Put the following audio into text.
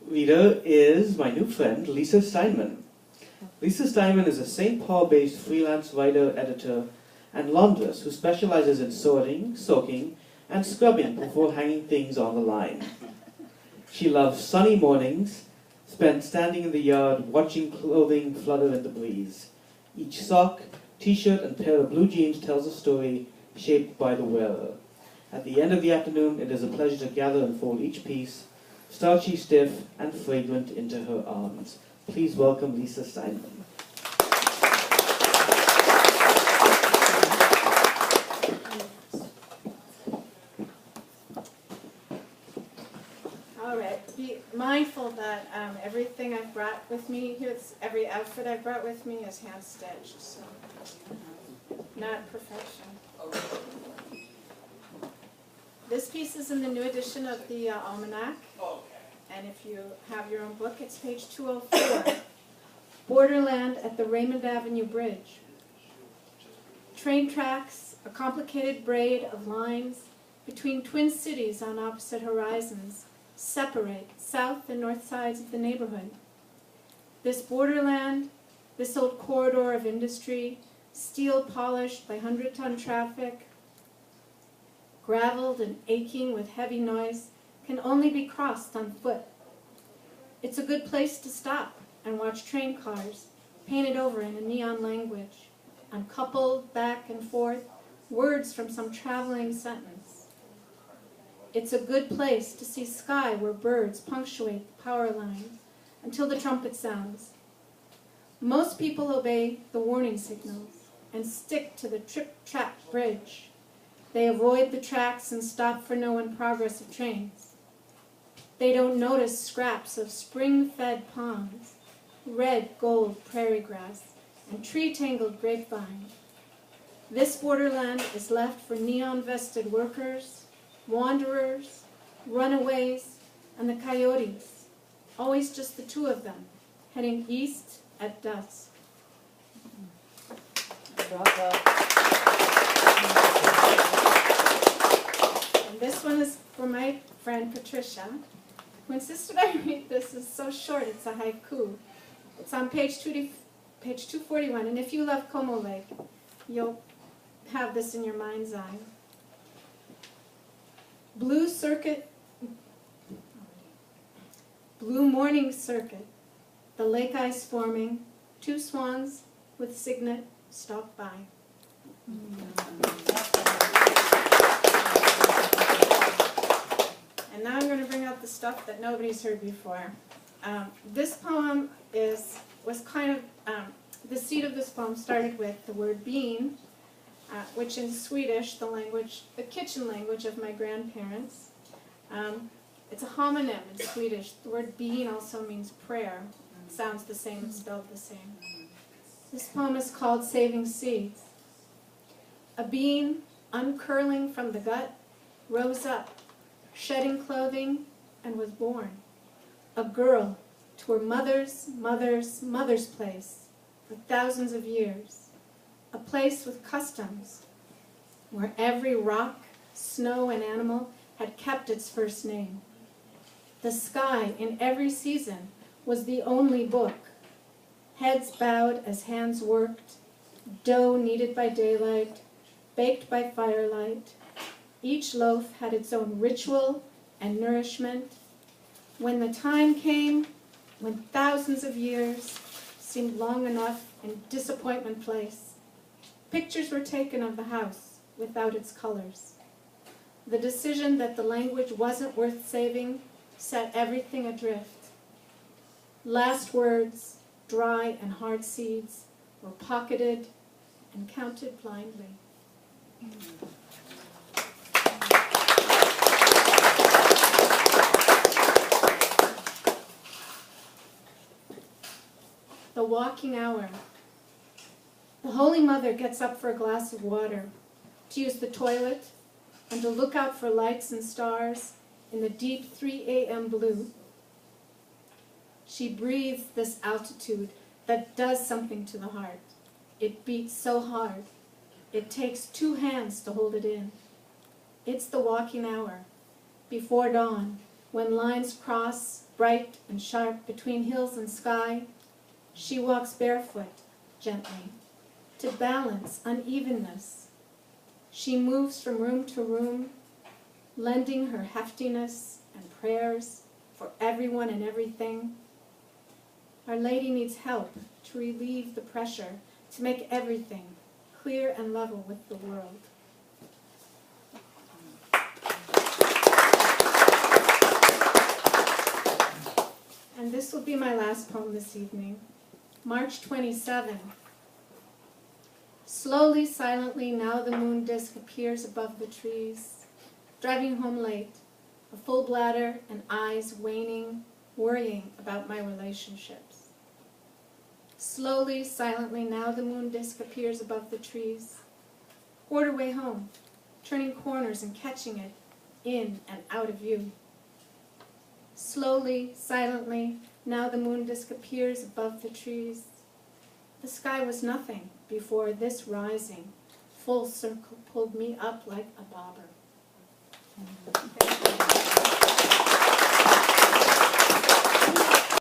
reader is my new friend, Lisa Steinmann. Lisa Steinmann is a St. Paul-based freelance writer, editor, and laundress who specializes in sorting, soaking, and scrubbing before hanging things on the line. She loves sunny mornings, spent standing in the yard watching clothing flutter in the breeze. Each sock, t-shirt, and pair of blue jeans tells a story shaped by the wearer. At the end of the afternoon, it is a pleasure to gather and fold each piece, starchy-stiff and fragrant, into her arms. Please welcome Lisa Steinmann. All right. Be mindful that everything I've brought with me here, every outfit I've brought with me is hand-stitched, so not perfection. This piece is in the new edition of the Almanac, and if you have your own book, it's page 204. Borderland at the Raymond Avenue Bridge. Train tracks, a complicated braid of lines between twin cities on opposite horizons, separate south and north sides of the neighborhood. This borderland, this old corridor of industry, steel polished by 100-ton traffic, graveled and aching with heavy noise, can only be crossed on foot. It's a good place to stop and watch train cars, painted over in a neon language, uncoupled back and forth, words from some traveling sentence. It's a good place to see sky where birds punctuate the power lines until the trumpet sounds. Most people obey the warning signals and stick to the trip-trap bridge. They avoid the tracks and stop for no one progress of trains. They don't notice scraps of spring-fed ponds, red gold prairie grass, and tree-tangled grapevine. This borderland is left for neon-vested workers, wanderers, runaways, and the coyotes, always just the two of them, heading east at dusk. Bravo. And this one is for my friend Patricia, who insisted I read this. It's so short, it's a haiku. It's on page 241, and if you love Como Lake, you'll have this in your mind's eye. Blue morning circuit, the lake ice forming, two swans with signet stalk by. And now I'm going to bring out the stuff that nobody's heard before. This poem was kind of, the seed of this poem started with the word bean, which in Swedish, the kitchen language of my grandparents, it's a homonym in Swedish. The word bean also means prayer. It sounds the same, it's spelled the same. This poem is called Saving Seeds. A bean, uncurling from the gut, rose up, shedding clothing, and was born. A girl to her mother's mother's place for thousands of years. A place with customs, where every rock, snow, and animal had kept its first name. The sky in every season was the only book. Heads bowed as hands worked, dough kneaded by daylight, baked by firelight. Each loaf had its own ritual and nourishment. When the time came, when thousands of years seemed long enough in disappointment place, pictures were taken of the house without its colors. The decision that the language wasn't worth saving set everything adrift. Last words, dry and hard seeds, were pocketed and counted blindly. The walking hour. The Holy Mother gets up for a glass of water, to use the toilet, and to look out for lights and stars in the deep 3 a.m. blue. She breathes this altitude that does something to the heart. It beats so hard. It takes 2 hands to hold it in. It's the walking hour, before dawn, when lines cross bright and sharp between hills and sky. She walks barefoot, gently, to balance unevenness. She moves from room to room, lending her heftiness and prayers for everyone and everything. Our Lady needs help to relieve the pressure, to make everything clear and level with the world. And this will be my last poem this evening. March 27. Slowly, silently, now the moon disk appears above the trees. Driving home late, a full bladder and eyes waning, worrying about my relationships. Slowly, silently, now the moon disk appears above the trees. Quarter way home, turning corners and catching it in and out of view. Slowly, silently, now the moon disk appears above the trees. The sky was nothing before this rising, full circle pulled me up like a bobber.